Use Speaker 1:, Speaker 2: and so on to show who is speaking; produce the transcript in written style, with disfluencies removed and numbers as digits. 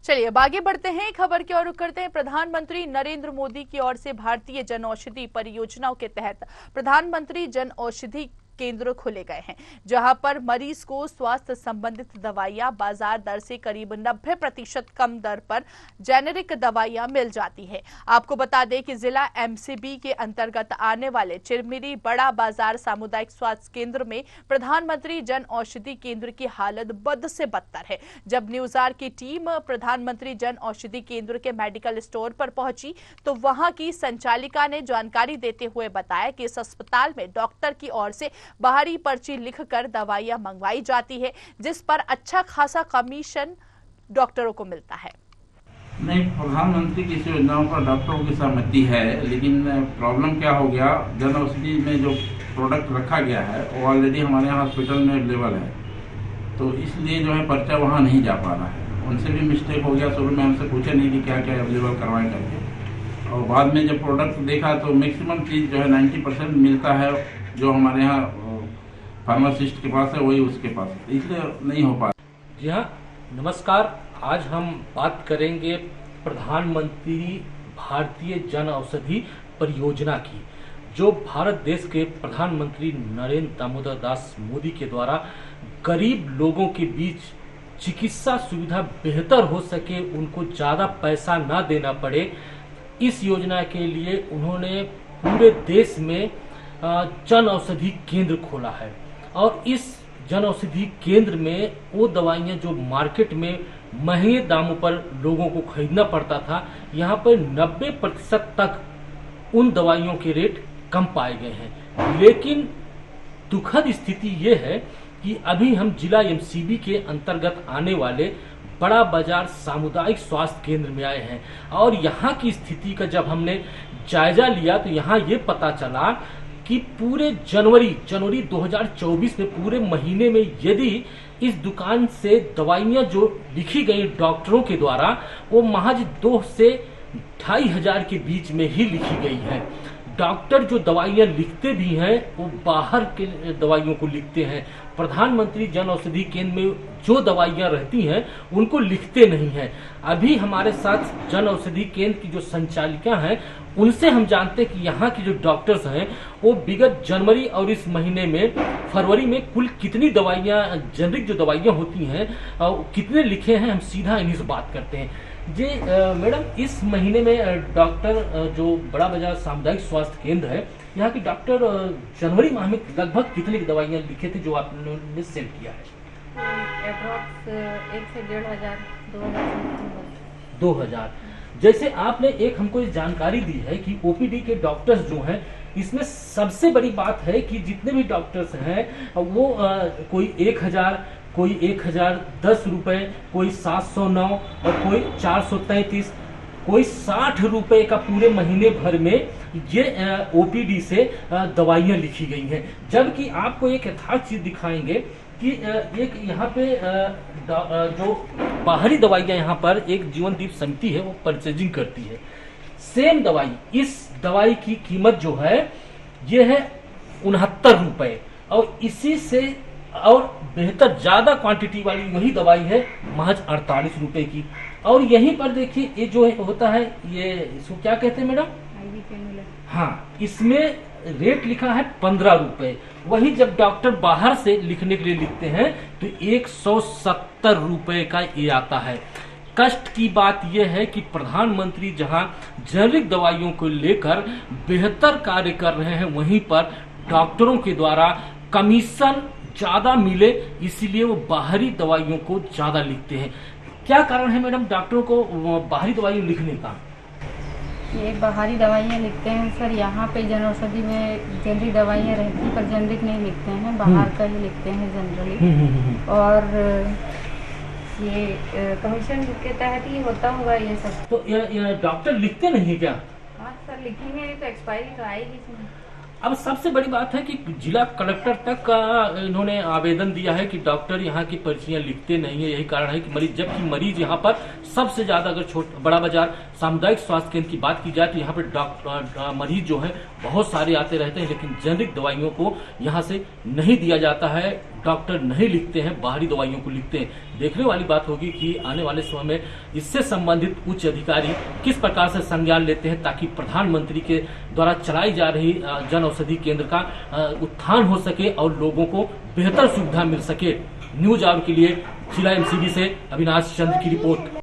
Speaker 1: चलिए अब आगे बढ़ते हैं, खबर की ओर रुख करते हैं। प्रधानमंत्री नरेंद्र मोदी की ओर से भारतीय जन औषधि परियोजनाओं के तहत प्रधानमंत्री जन औषधि केंद्र खोले गए हैं, जहां पर मरीज को स्वास्थ्य संबंधित दवाइयां बाजार दर से करीब 90% कम दर पर जेनेरिक दवाइयां मिल जाती है। आपको बता दें कि जिला एमसीबी के अंतर्गत आने वाले चिरमिरी बड़ा बाजार सामुदायिक स्वास्थ्य केंद्र में प्रधानमंत्री जन औषधि केंद्र की हालत बद से बदतर है। जब न्यूज़ार की टीम प्रधानमंत्री जन औषधि केंद्र के मेडिकल स्टोर पर पहुंची तो वहां की संचालिका ने जानकारी देते हुए बताया कि इस अस्पताल में डॉक्टर की ओर से बाहरी पर्ची लिखकर दवाइयां मंगवाई जाती है, जिस पर अच्छा खासा कमीशन डॉक्टरों को मिलता है।
Speaker 2: नहीं, प्रधानमंत्री की योजनाओं पर डॉक्टरों की सहमति है, लेकिन प्रॉब्लम क्या हो गया, जन औषधि में जो प्रोडक्ट रखा गया है वो ऑलरेडी हमारे यहाँ हॉस्पिटल में अवेलेबल है, तो इसलिए जो है पर्चा वहाँ नहीं जा पा रहा है। उनसे भी मिस्टेक हो गया, शुरू में हमसे पूछे नहीं कि क्या क्या अवेलेबल करवाएं करके, और बाद में जब प्रोडक्ट देखा तो मैक्सिमम चीज़ जो है 90% मिलता है जो हमारे यहाँ फार्मासिस्ट के पास है वही उसके पास है, इसलिए नहीं हो पा रहा।
Speaker 3: जी हाँ, नमस्कार। आज हम बात करेंगे प्रधानमंत्री भारतीय जन औषधि परियोजना की, जो भारत देश के प्रधानमंत्री नरेंद्र दामोदर दास मोदी के द्वारा गरीब लोगों के बीच चिकित्सा सुविधा बेहतर हो सके, उनको ज़्यादा पैसा ना देना पड़े, इस योजना के लिए उन्होंने पूरे देश में जन औषधि केंद्र खोला है। और इस जन औषधि केंद्र में वो दवाइयाँ जो मार्केट में महंगे दामों पर लोगों को खरीदना पड़ता था, यहाँ पर 90% तक उन दवाइयों के रेट कम पाए गए हैं। लेकिन दुखद स्थिति ये है कि अभी हम जिला एमसीबी के अंतर्गत आने वाले बड़ा बाजार सामुदायिक स्वास्थ्य केंद्र में आए हैं, और यहाँ की स्थिति का जब हमने जायजा लिया तो यहाँ ये पता चला कि पूरे जनवरी 2024 में पूरे महीने में यदि इस दुकान से दवाइयाँ जो लिखी गई डॉक्टरों के द्वारा वो महज 2 से 2,500 हजार के बीच में ही लिखी गई है। डॉक्टर जो दवाइयाँ लिखते भी हैं वो बाहर के दवाइयों को लिखते हैं, प्रधानमंत्री जन औषधि केंद्र में जो दवाइयाँ रहती हैं उनको लिखते नहीं हैं। अभी हमारे साथ जन औषधि केंद्र की जो संचालिका हैं उनसे हम जानते हैं कि यहाँ की जो डॉक्टर्स हैं वो विगत जनवरी और इस महीने में फरवरी में कुल कितनी दवाइयाँ जेनरिक जो दवाइयाँ होती हैं कितने लिखे हैं, हम सीधा इन्हीं से बात करते हैं। जी मैडम, इस महीने में डॉक्टर जो बड़ा बाजार सामुदायिक स्वास्थ्य केंद्र है, यहाँ की डॉक्टर जनवरी माह में लगभग कितनी दवाइयाँ लिखे थे जो आपने सेल किया है?
Speaker 4: अप्रॉक्स 1 से 1,500
Speaker 3: 2,000। जैसे आपने एक हमको जानकारी दी है कि ओपीडी के डॉक्टर्स जो हैं, इसमें सबसे बड़ी बात है कि जितने भी डॉक्टर्स हैं वो कोई 1,000, कोई 1,010 रुपए, कोई 709 और कोई 433, कोई 60 रुपए का पूरे महीने भर में ये ओपीडी से दवाइयाँ लिखी गई हैं। जबकि आपको एक यथार्थ चीज दिखाएंगे कि एक यहाँ पे जो बाहरी दवाइयाँ यहाँ पर एक जीवनदीप समिति है वो परचेजिंग करती है। सेम दवाई, इस दवाई की कीमत जो है ये है 69 रुपए, और इसी से और बेहतर ज्यादा क्वांटिटी वाली वही दवाई है महज 48 रुपए की। और यहीं पर देखिए ये जो होता है, ये इसको क्या कहते हैं मैडम? हाँ, इसमें रेट लिखा है 15 रुपए। वही जब डॉक्टर बाहर से लिखने के लिए लिखते हैं तो 170 रुपए का ये आता है। कष्ट की बात यह है कि प्रधानमंत्री जहां जेनरिक दवाइयों को लेकर बेहतर कार्य कर रहे हैं, वहीं पर डॉक्टरों के द्वारा कमीशन ज्यादा मिले, इसीलिए वो बाहरी दवाइयों को ज्यादा लिखते हैं। क्या कारण है मैडम डॉक्टरों को बाहरी दवाइयाँ लिखने का?
Speaker 4: ये बाहरी दवाइयाँ लिखते हैं सर, यहाँ पे जन औषधि में जेनरिक दवाइयाँ रहती हैं पर जेनरिक नहीं लिखते हैं, बाहर का ही लिखते हैं जनरली। और ये कमीशन के तहत ही होता होगा ये सब।
Speaker 3: तो ये डॉक्टर लिखते नहीं है क्या?
Speaker 4: हाँ सर, लिखेंगे तो एक्सपायरी तो आएगी इसमें।
Speaker 3: अब सबसे बड़ी बात है कि जिला कलेक्टर तक का इन्होंने आवेदन दिया है कि डॉक्टर यहाँ की पर्चियां लिखते नहीं है। यही कारण है कि मरीज, जबकि मरीज यहाँ पर सबसे ज्यादा, अगर बड़ा बाजार सामुदायिक स्वास्थ्य केंद्र की बात की जाए तो यहाँ पर डॉक्टर मरीज जो है बहुत सारे आते रहते हैं, लेकिन जेनरिक दवाइयों को यहाँ से नहीं दिया जाता है। डॉक्टर नहीं लिखते हैं, बाहरी दवाइयों को लिखते हैं। देखने वाली बात होगी कि आने वाले समय में इससे संबंधित उच्च अधिकारी किस प्रकार से संज्ञान लेते हैं, ताकि प्रधानमंत्री के द्वारा चलाई जा रही जन औषधि केंद्र का उत्थान हो सके और लोगों को बेहतर सुविधा मिल सके। न्यूज आवर के लिए जिला एमसीडी से अविनाश चंद्र की रिपोर्ट।